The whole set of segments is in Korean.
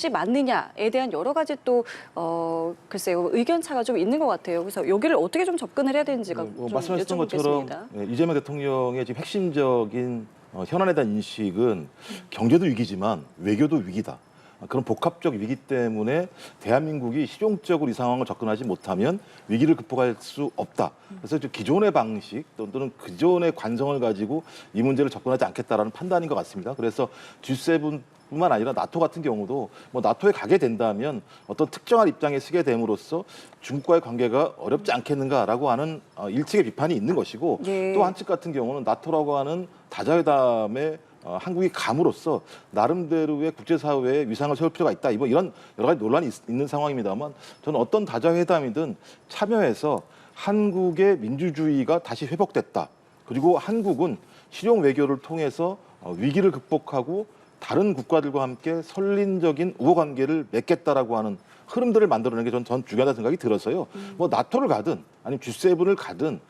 것이 맞느냐에 대한 여러 가지 또 글쎄요 의견 차가 좀 있는 것 같아요. 그래서 여기를 어떻게 좀 접근을 해야 되는지가 좀 말씀하셨던 것처럼 여쭤보겠습니다. 이재명 대통령의 지금 핵심적인 현안에 대한 인식은 경제도 위기지만 외교도 위기다. 그런 복합적 위기 때문에 대한민국이 실용적으로 이 상황을 접근하지 못하면 위기를 극복할 수 없다. 그래서 기존의 방식 또는 기존의 관성을 가지고 이 문제를 접근하지 않겠다라는 판단인 것 같습니다. 그래서 G7뿐만 아니라 나토 같은 경우도 나토에 가게 된다면 어떤 특정한 입장에 서게 됨으로써 중국과의 관계가 어렵지 않겠는가라고 하는 일측의 비판이 있는 것이고 예. 또 한측 같은 경우는 나토라고 하는 다자회담에 한국이 감으로써 나름대로의 국제사회에 위상을 세울 필요가 있다. 이런 여러 가지 논란이 있는 상황입니다만 저는 어떤 다자회담이든 참여해서 한국의 민주주의가 다시 회복됐다. 그리고 한국은 실용 외교를 통해서 위기를 극복하고 다른 국가들과 함께 선린적인 우호 관계를 맺겠다라고 하는 흐름들을 만들어내는 게 전 중요하다는 생각이 들어서요. 나토를 가든 아니면 G7을 가든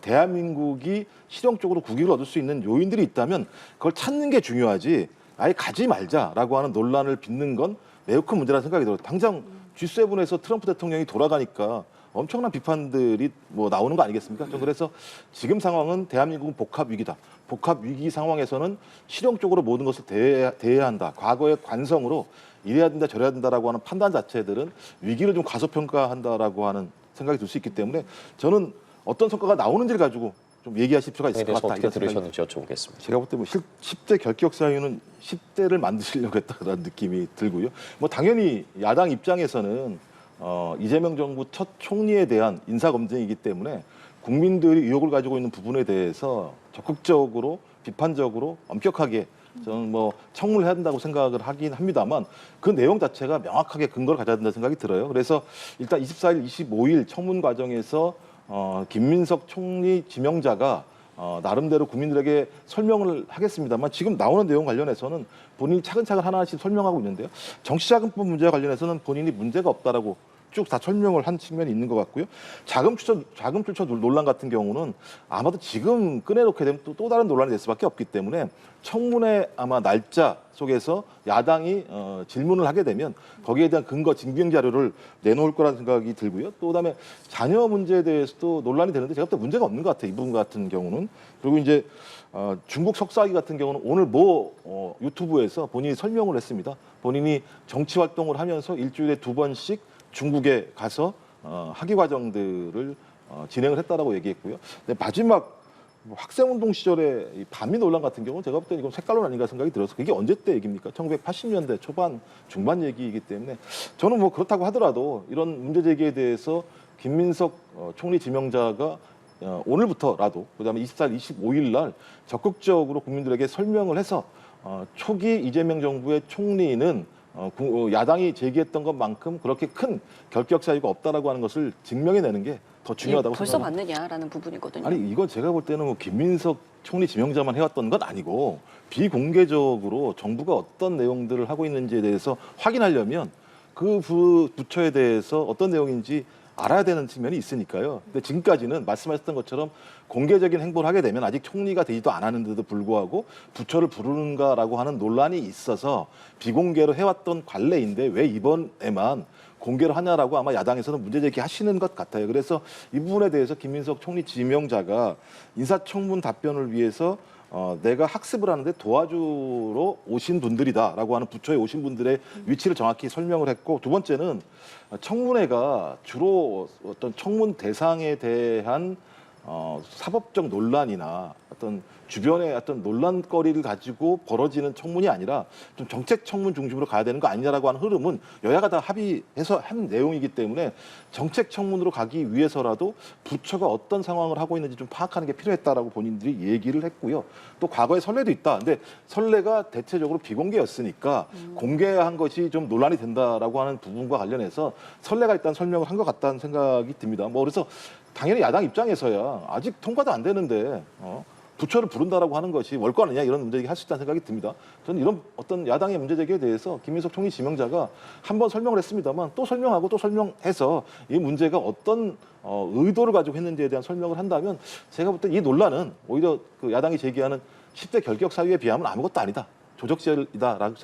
대한민국이 실용적으로 국익을 얻을 수 있는 요인들이 있다면 그걸 찾는 게 중요하지 아예 가지 말자라고 하는 논란을 빚는 건 매우 큰 문제라는 생각이 들어요. 당장 G7에서 트럼프 대통령이 돌아가니까 엄청난 비판들이 나오는 거 아니겠습니까? 전 그래서 지금 상황은 대한민국은 복합 위기다. 복합 위기 상황에서는 실용적으로 모든 것을 대해야 한다. 과거의 관성으로 이래야 된다 저래야 된다라고 하는 판단 자체들은 위기를 좀 과소평가한다라고 하는 생각이 들 수 있기 때문에 저는 어떤 성과가 나오는지를 가지고 좀 얘기하실 필요가 있을 것 같다. 어떻게 들으셨는지 여쭤보겠습니다. 제가 볼 때 10대 결격 사유는 10대를 만드시려고 했다라는 느낌이 들고요. 당연히 야당 입장에서는 이재명 정부 첫 총리에 대한 인사검증이기 때문에 국민들이 의혹을 가지고 있는 부분에 대해서 적극적으로 비판적으로 엄격하게 저는 청문을 해야 된다고 생각을 하긴 합니다만 그 내용 자체가 명확하게 근거를 가져야 된다는 생각이 들어요. 그래서 일단 24일, 25일 청문 과정에서 김민석 총리 지명자가 나름대로 국민들에게 설명을 하겠습니다만 지금 나오는 내용 관련해서는 본인이 차근차근 하나씩 설명하고 있는데요. 정치자금법 문제와 관련해서는 본인이 문제가 없다라고 쭉 다 설명을 한 측면이 있는 것 같고요. 자금 출처 논란 같은 경우는 아마도 지금 꺼내놓게 되면 또 다른 논란이 될 수밖에 없기 때문에 청문회 아마 날짜 속에서 야당이 질문을 하게 되면 거기에 대한 근거 증빙 자료를 내놓을 거라는 생각이 들고요. 또 그다음에 자녀 문제에 대해서도 논란이 되는데 제가 볼 때 문제가 없는 것 같아요. 이 부분 같은 경우는. 그리고 이제 중국 석사기 같은 경우는 오늘 유튜브에서 본인이 설명을 했습니다. 본인이 정치 활동을 하면서 일주일에 2번씩 중국에 가서 학위 과정들을 진행을 했다라고 얘기했고요. 근데 마지막 학생운동 시절에 이 반미 논란 같은 경우는 제가 볼 때는 이건 색깔론 아닌가 생각이 들어서 그게 언제 때 얘기입니까? 1980년대 초반 중반 얘기이기 때문에 저는 그렇다고 하더라도 이런 문제 제기에 대해서 김민석 총리 지명자가 오늘부터라도 그다음에 24일, 25일 날 적극적으로 국민들에게 설명을 해서 초기 이재명 정부의 총리는 야당이 제기했던 것만큼 그렇게 큰 결격 사유가 없다라고 하는 것을 증명해내는 게 더 중요하다고 벌써 생각합니다. 맞느냐라는 부분이거든요. 아니 이건 제가 볼 때는 김민석 총리 지명자만 해왔던 건 아니고 비공개적으로 정부가 어떤 내용들을 하고 있는지에 대해서 확인하려면 그 부처에 대해서 어떤 내용인지 알아야 되는 측면이 있으니까요. 근데 지금까지는 말씀하셨던 것처럼 공개적인 행보를 하게 되면 아직 총리가 되지도 않았는데도 불구하고 부처를 부르는가라고 하는 논란이 있어서 비공개로 해왔던 관례인데 왜 이번에만 공개를 하냐라고 아마 야당에서는 문제 제기하시는 것 같아요. 그래서 이 부분에 대해서 김민석 총리 지명자가 인사청문 답변을 위해서 내가 학습을 하는데 도와주러 오신 분들이다라고 하는 부처에 오신 분들의 위치를 정확히 설명을 했고 두 번째는 청문회가 주로 어떤 청문 대상에 대한 사법적 논란이나 어떤 주변의 어떤 논란거리를 가지고 벌어지는 청문이 아니라 좀 정책 청문 중심으로 가야 되는 거 아니냐라고 하는 흐름은 여야가 다 합의해서 한 내용이기 때문에 정책 청문으로 가기 위해서라도 부처가 어떤 상황을 하고 있는지 좀 파악하는 게 필요했다라고 본인들이 얘기를 했고요. 또 과거에 선례도 있다. 근데 선례가 대체적으로 비공개였으니까 공개한 것이 좀 논란이 된다라고 하는 부분과 관련해서 선례가 일단 설명을 한 것 같다는 생각이 듭니다. 그래서 당연히 야당 입장에서야 아직 통과도 안 되는데 부처를 부른다라고 하는 것이 월거 아니냐 이런 문제 제기 할 수 있다는 생각이 듭니다. 저는 이런 어떤 야당의 문제 제기에 대해서 김민석 총리 지명자가 한번 설명을 했습니다만 또 설명하고 또 설명해서 이 문제가 어떤 의도를 가지고 했는지에 대한 설명을 한다면 제가 볼 때 이 논란은 오히려 그 야당이 제기하는 10대 결격 사유에 비하면 아무것도 아니다. 조적질이다라고